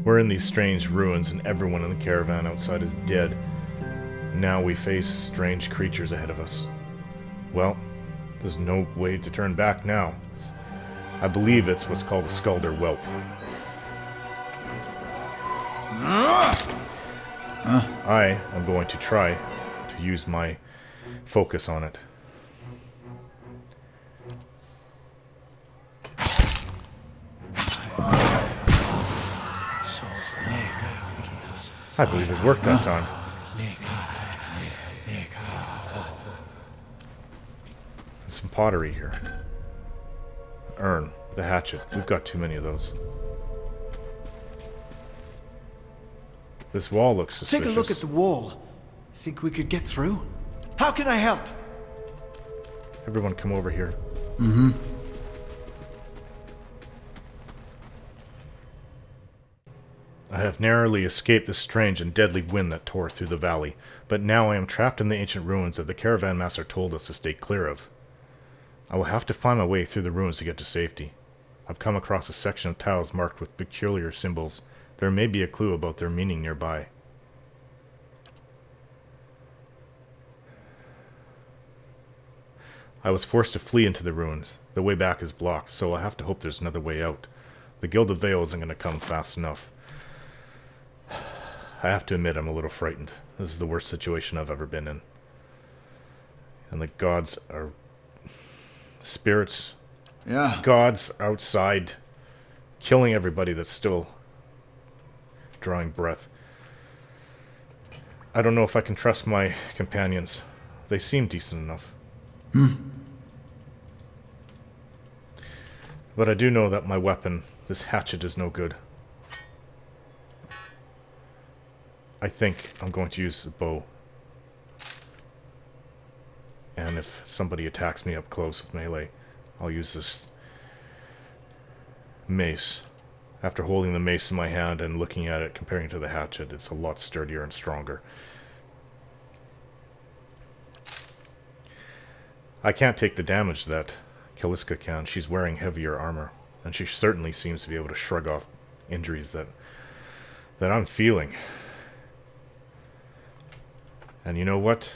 We're in these strange ruins and everyone in the caravan outside is dead. Now we face strange creatures ahead of us. Well, there's no way to turn back now. I believe it's what's called a Skulder Whelp. I am going to try to use my focus on it. I believe it worked that time. There's some pottery here. Urn, the hatchet. We've got too many of those. This wall looks suspicious. Take a look at the wall. Think we could get through? How can I help? Everyone come over here. I have narrowly escaped the strange and deadly wind that tore through the valley, but now I am trapped in the ancient ruins that the caravan master told us to stay clear of. I will have to find my way through the ruins to get to safety. I've come across a section of tiles marked with peculiar symbols. There may be a clue about their meaning nearby. I was forced to flee into the ruins. The way back is blocked, so I'll have to hope there's another way out. The Guild of Vale isn't going to come fast enough. I have to admit I'm a little frightened. This is the worst situation I've ever been in. And the gods are... spirits. Yeah. Gods outside, killing everybody that's still drawing breath. I don't know if I can trust my companions. They seem decent enough. But I do know that my weapon, this hatchet, is no good. I think I'm going to use the bow. And if somebody attacks me up close with melee, I'll use this mace. After holding the mace in my hand and looking at it, comparing it to the hatchet, it's a lot sturdier and stronger. I can't take the damage that Kaliska can. She's wearing heavier armor, and she certainly seems to be able to shrug off injuries that I'm feeling. And you know what?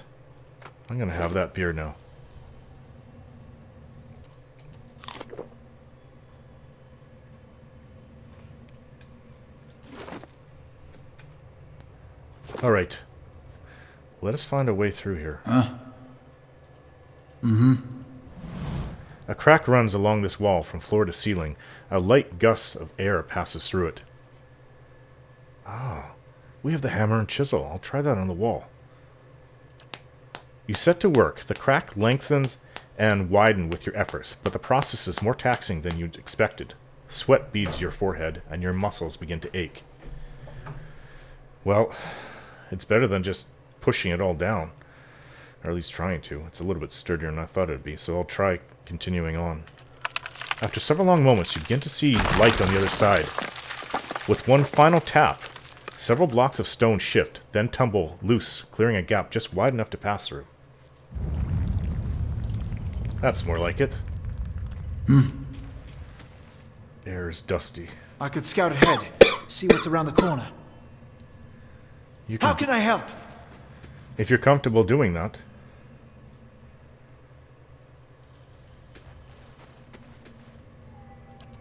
I'm gonna have that beer now. Alright. Let us find a way through here. A crack runs along this wall from floor to ceiling. A light gust of air passes through it. Ah, we have the hammer and chisel. I'll try that on the wall. You set to work. The crack lengthens and widens with your efforts, but the process is more taxing than you'd expected. Sweat beads your forehead, and your muscles begin to ache. Well, it's better than just pushing it all down. Or at least trying to. It's a little bit sturdier than I thought it would be, so I'll try continuing on. After several long moments, you begin to see light on the other side. With one final tap, several blocks of stone shift, then tumble loose, clearing a gap just wide enough to pass through. That's more like it. Air is dusty. I could scout ahead, see what's around the corner. How can I help? If you're comfortable doing that.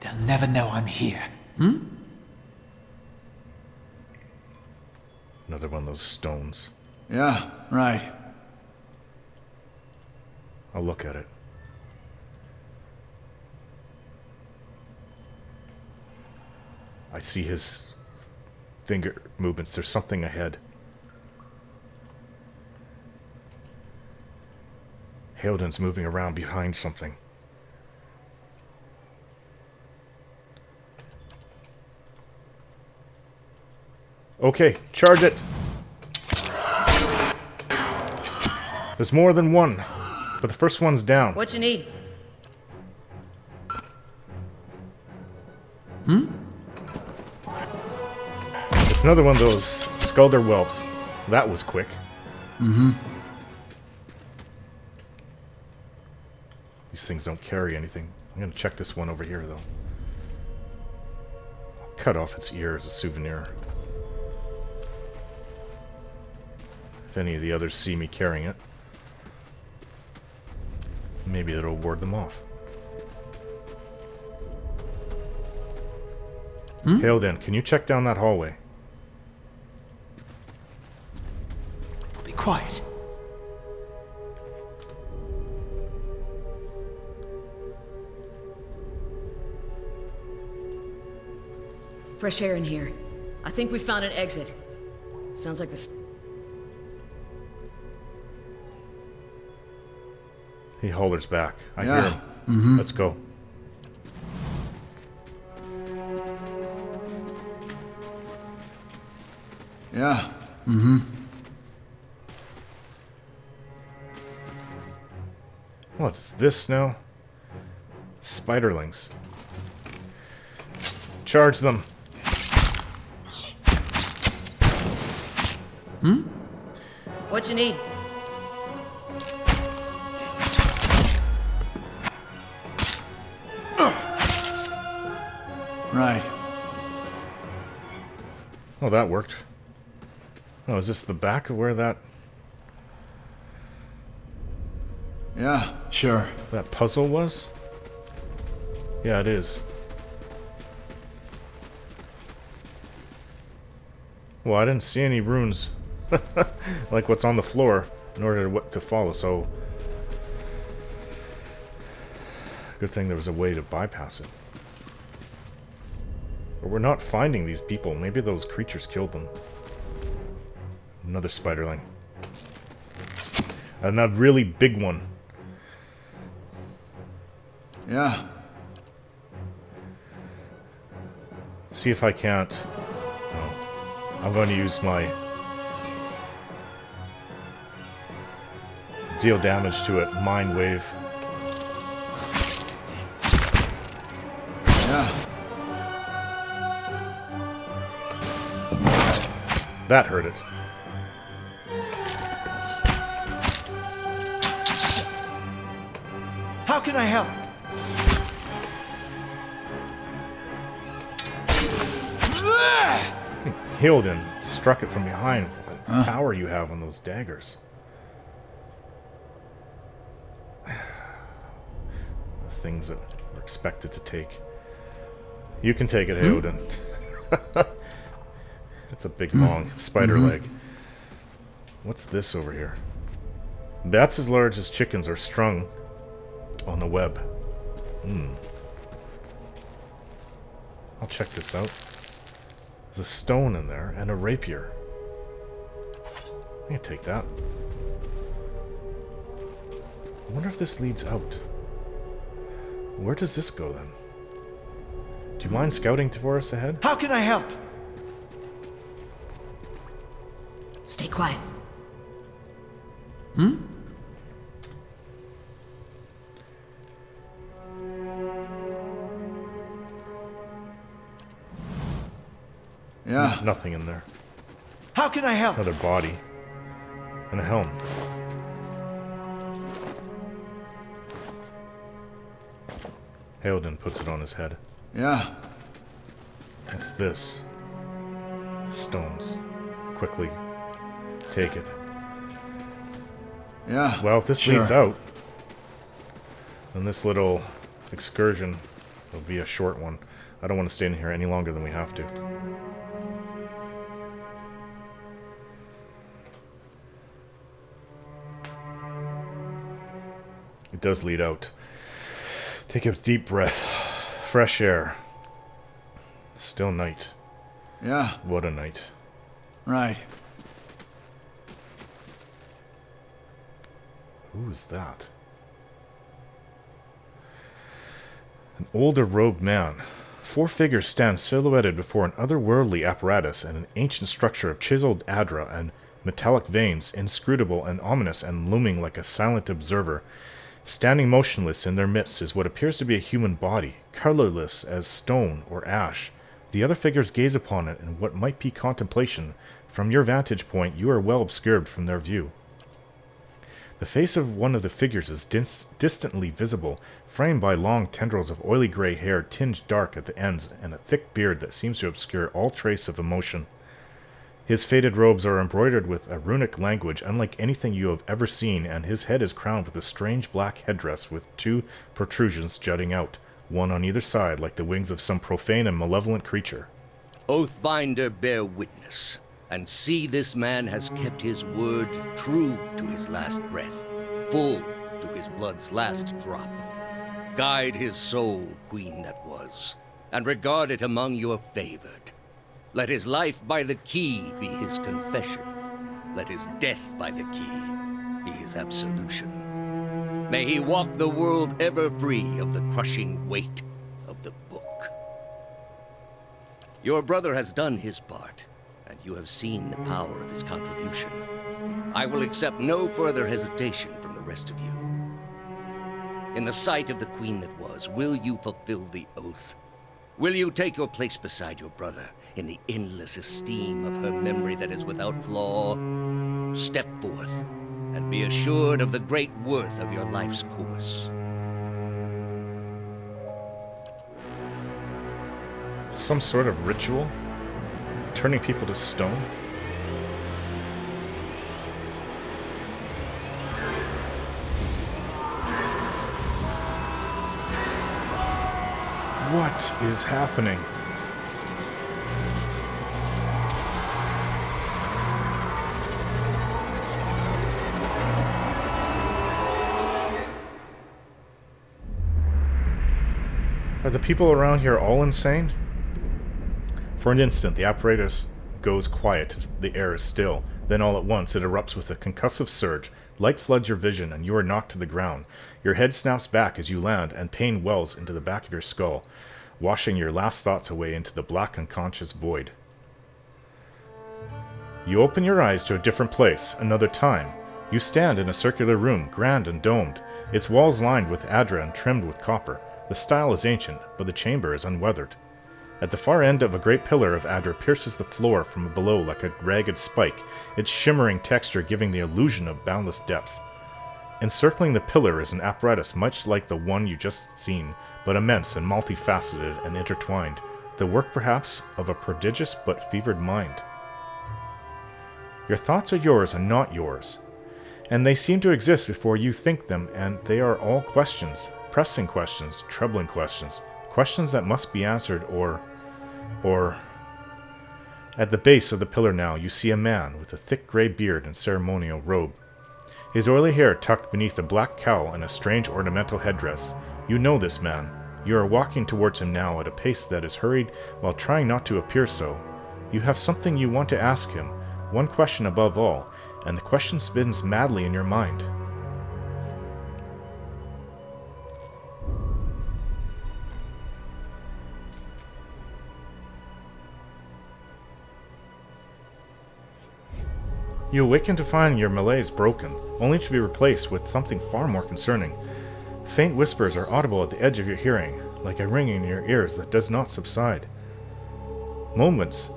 They'll never know I'm here. Another one of those stones. Yeah, right. I'll look at it. I see his finger movements. There's something ahead. Halden's moving around behind something. Okay, charge it! There's more than one, but the first one's down. What you need? It's another one of those Skulder Whelps. That was quick. These things don't carry anything. I'm gonna check this one over here, though. cut off its ear as a souvenir. If any of the others see me carrying it, maybe it'll ward them off. Hailden, can you check down that hallway? Be quiet. Fresh air in here. I think we found an exit. Sounds like this. He hollers back. I hear him. Let's go. Yeah. What is this now? Spiderlings. Charge them. What you need? Right. Oh, that worked. Oh, is this the back of where that Yeah, sure. puzzle was? Yeah, it is. Well, I didn't see any runes like what's on the floor in order to follow, so good thing there was a way to bypass it. But we're not finding these people. Maybe those creatures killed them. Another spiderling. And a really big one. Yeah. See if I can't. Oh, I'm going to use my deal damage to it. Mind wave. Yeah. That hurt it. Shit. How can I help? Healed and struck it from behind. What power you have on those daggers. The things that we're expected to take. You can take it, Heoden. It's a big, long spider leg. What's this over here? Bats as large as chickens are strung on the web. I'll check this out. There's a stone in there and a rapier. I can take that. I wonder if this leads out. Where does this go then? Do you mind scouting for us ahead? How can I help? Stay quiet. Yeah. Nothing in there. How can I help? Another body. And a helm. Heoden puts it on his head. Yeah. What's this? Stones. Quickly take it. Yeah. Well, if this leads out, then this little excursion will be a short one. I don't want to stay in here any longer than we have to. It does lead out. Take a deep breath. Fresh air. Still night. Yeah. What a night. Right. Who is that? An older robed man. 4 figures stand silhouetted before an otherworldly apparatus and an ancient structure of chiseled adra and metallic veins, inscrutable and ominous and looming like a silent observer. Standing motionless in their midst is what appears to be a human body, colorless as stone or ash. The other figures gaze upon it in what might be contemplation. From your vantage point, you are well obscured from their view. The face of one of the figures is distantly visible, framed by long tendrils of oily gray hair tinged dark at the ends and a thick beard that seems to obscure all trace of emotion. His faded robes are embroidered with a runic language unlike anything you have ever seen, and his head is crowned with a strange black headdress with 2 protrusions jutting out, one on either side like the wings of some profane and malevolent creature. Oathbinder, bear witness, and see this man has kept his word true to his last breath, full to his blood's last drop. Guide his soul, queen that was, and regard it among your favored. Let his life by the key be his confession. Let his death by the key be his absolution. May he walk the world ever free of the crushing weight of the book. Your brother has done his part, and you have seen the power of his contribution. I will accept no further hesitation from the rest of you. In the sight of the queen that was, will you fulfill the oath? Will you take your place beside your brother in the endless esteem of her memory that is without flaw? Step forth, and be assured of the great worth of your life's course. Some sort of ritual? Turning people to stone? What is happening? Are the people around here all insane? For an instant, the apparatus goes quiet, the air is still. Then all at once, it erupts with a concussive surge. Light floods your vision, and you are knocked to the ground. Your head snaps back as you land, and pain wells into the back of your skull, washing your last thoughts away into the black unconscious void. You open your eyes to a different place, another time. You stand in a circular room, grand and domed, its walls lined with adra and trimmed with copper. The style is ancient, but the chamber is unweathered. At the far end of a great pillar of adra pierces the floor from below like a ragged spike, its shimmering texture giving the illusion of boundless depth. Encircling the pillar is an apparatus much like the one you just seen, but immense and multifaceted and intertwined, the work perhaps of a prodigious but fevered mind. Your thoughts are yours and not yours, and they seem to exist before you think them, and they are all questions, pressing questions, troubling questions, questions that must be answered or... At the base of the pillar now, you see a man with a thick gray beard and ceremonial robe. His oily hair tucked beneath a black cowl and a strange ornamental headdress. You know this man. You are walking towards him now at a pace that is hurried while trying not to appear so. You have something you want to ask him, one question above all, and the question spins madly in your mind. You awaken to find your malaise broken, only to be replaced with something far more concerning. Faint whispers are audible at the edge of your hearing, like a ringing in your ears that does not subside. Movement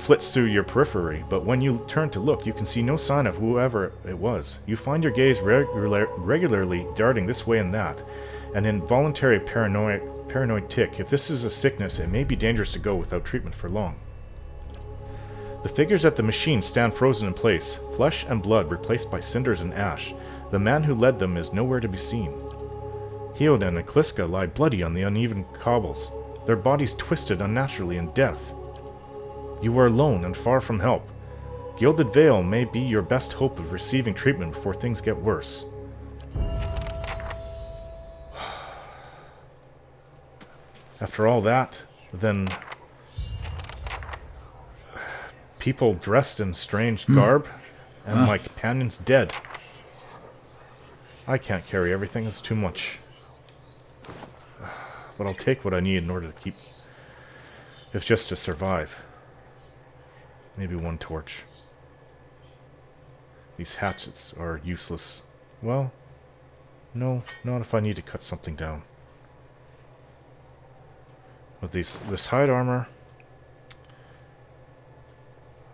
flits through your periphery, but when you turn to look, you can see no sign of whoever it was. You find your gaze regularly darting this way and that, an involuntary paranoid tick. If this is a sickness, it may be dangerous to go without treatment for long. The figures at the machine stand frozen in place, flesh and blood replaced by cinders and ash. The man who led them is nowhere to be seen. Hyoden and Kliska lie bloody on the uneven cobbles, their bodies twisted unnaturally in death. You are alone and far from help. Gilded Veil may be your best hope of receiving treatment before things get worse. After all that, then... people dressed in strange garb, and my companion's dead. I can't carry everything, it's too much. But I'll take what I need in order to keep... if just to survive. Maybe one torch. These hatchets are useless. Well, no, not if I need to cut something down. With this hide armor...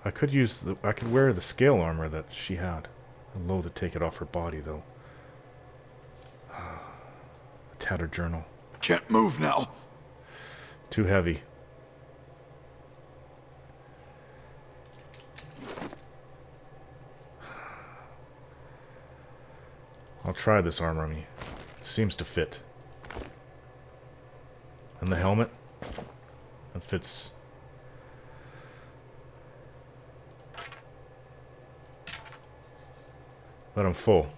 I could wear the scale armor that she had. I'm loath to take it off her body, though. A tattered journal. Can't move now. Too heavy. I'll try this armor on me. It seems to fit. And the helmet? It fits. But I'm full.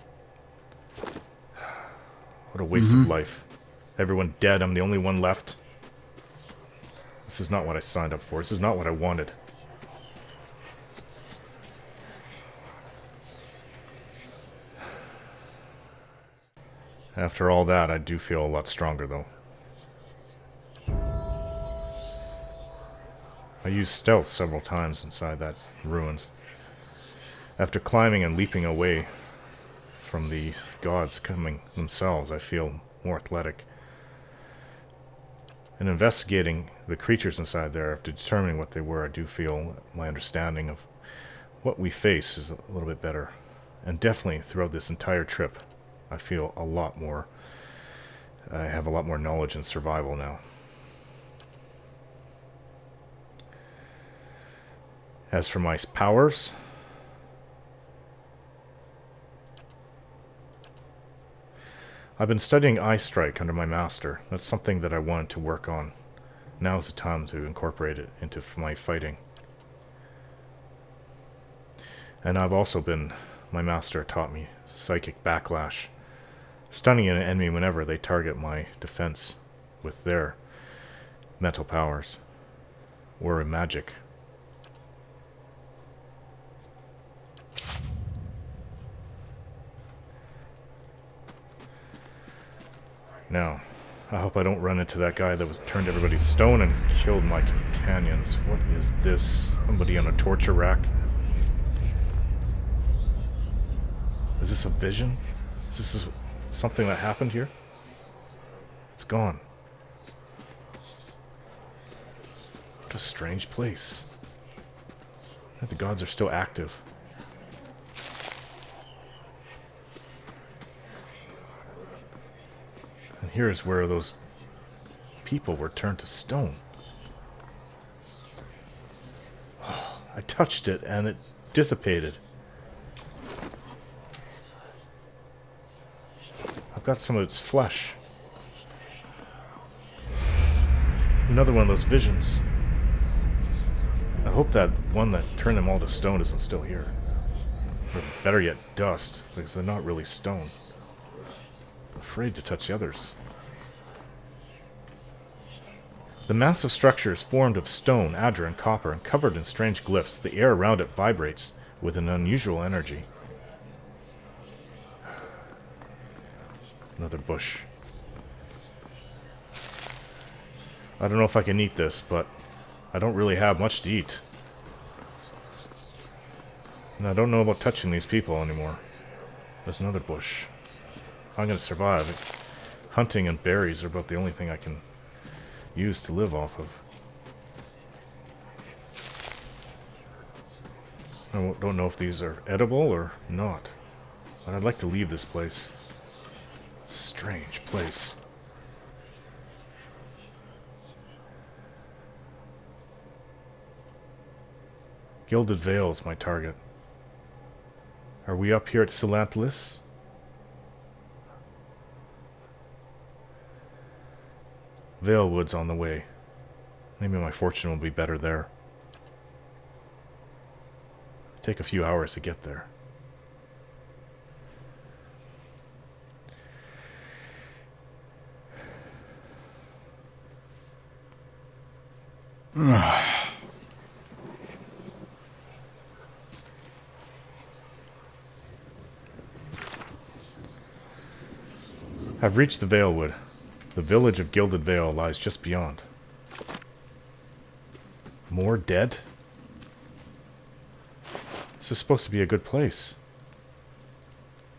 What a waste of life. Everyone dead, I'm the only one left. This is not what I signed up for. This is not what I wanted. After all that, I do feel a lot stronger, though. I used stealth several times inside that ruins. After climbing and leaping away from the gods coming themselves, I feel more athletic. In investigating the creatures inside there, after determining what they were, I do feel my understanding of what we face is a little bit better. And definitely throughout this entire trip, I feel a lot more... I have a lot more knowledge in survival now. As for my powers... I've been studying Eye Strike under my master. That's something that I wanted to work on. Now is the time to incorporate it into my fighting. And I've also been... My master taught me Psychic Backlash. Stunning an enemy whenever they target my defense with their mental powers. Or a magic. Now, I hope I don't run into that guy that was turned everybody stone and killed my companions. What is this? Somebody on a torture rack? Is this a vision? Is this something that happened here? It's gone. What a strange place. The gods are still active. And here's where those people were turned to stone. Oh, I touched it and it dissipated. I've got some of its flesh. Another one of those visions. I hope that one that turned them all to stone isn't still here. Or better yet, dust, because they're not really stone. I'm afraid to touch the others. The massive structure is formed of stone, adder, and copper, and covered in strange glyphs. The air around it vibrates with an unusual energy. Another bush. I don't know if I can eat this, but I don't really have much to eat. And I don't know about touching these people anymore. There's another bush. I'm gonna survive. Hunting and berries are about the only thing I can use to live off of. I don't know if these are edible or not. But I'd like to leave this place. Strange place. Gilded Vale is my target. Are we up here at Silantlis? Vale Wood's on the way. Maybe my fortune will be better there. It'll take a few hours to get there. I've reached the Valewood. The village of Gilded Vale lies just beyond. More dead? This is supposed to be a good place.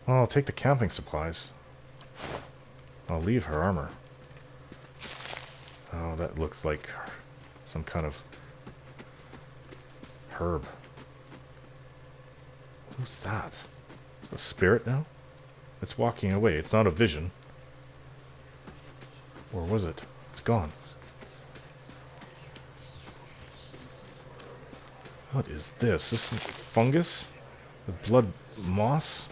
Well, I'll take the camping supplies. I'll leave her armor. Oh, that looks like some kind of herb. Who's that? It's a spirit now? It's walking away. It's not a vision. Or was it? It's gone. What is this? This is fungus? The blood moss?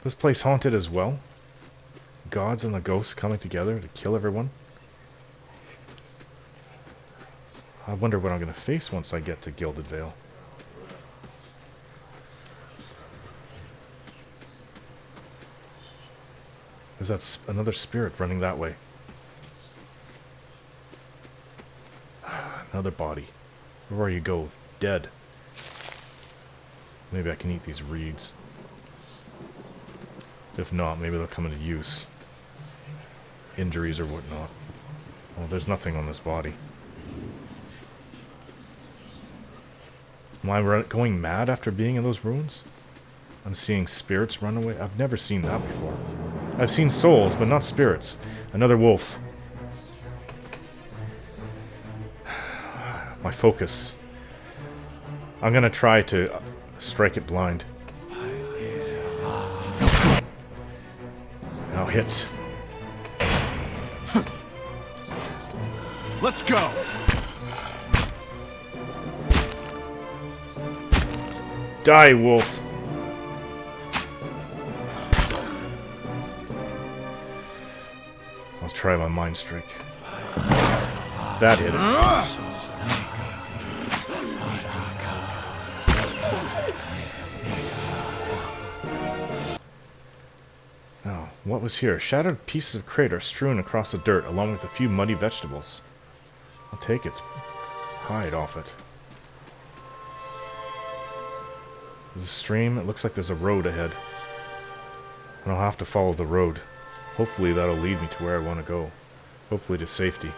This place haunted as well? Gods and the ghosts coming together to kill everyone? I wonder what I'm going to face once I get to Gilded Vale. Is that another spirit running that way? Another body. Where you go? Dead. Maybe I can eat these reeds. If not, maybe they'll come into use. Injuries or whatnot. Oh, there's nothing on this body. Am I going mad after being in those ruins? I'm seeing spirits run away. I've never seen that before. I've seen souls, but not spirits. Another wolf. My focus. I'm gonna try to strike it blind. Now hit. Let's go! Die, wolf! I'll try my mind strike. That hit it. Now, what was here? Shattered pieces of crater strewn across the dirt, along with a few muddy vegetables. I'll take its hide off it. There's a stream. It looks like there's a road ahead. And I'll have to follow the road. Hopefully that'll lead me to where I want to go. Hopefully to safety.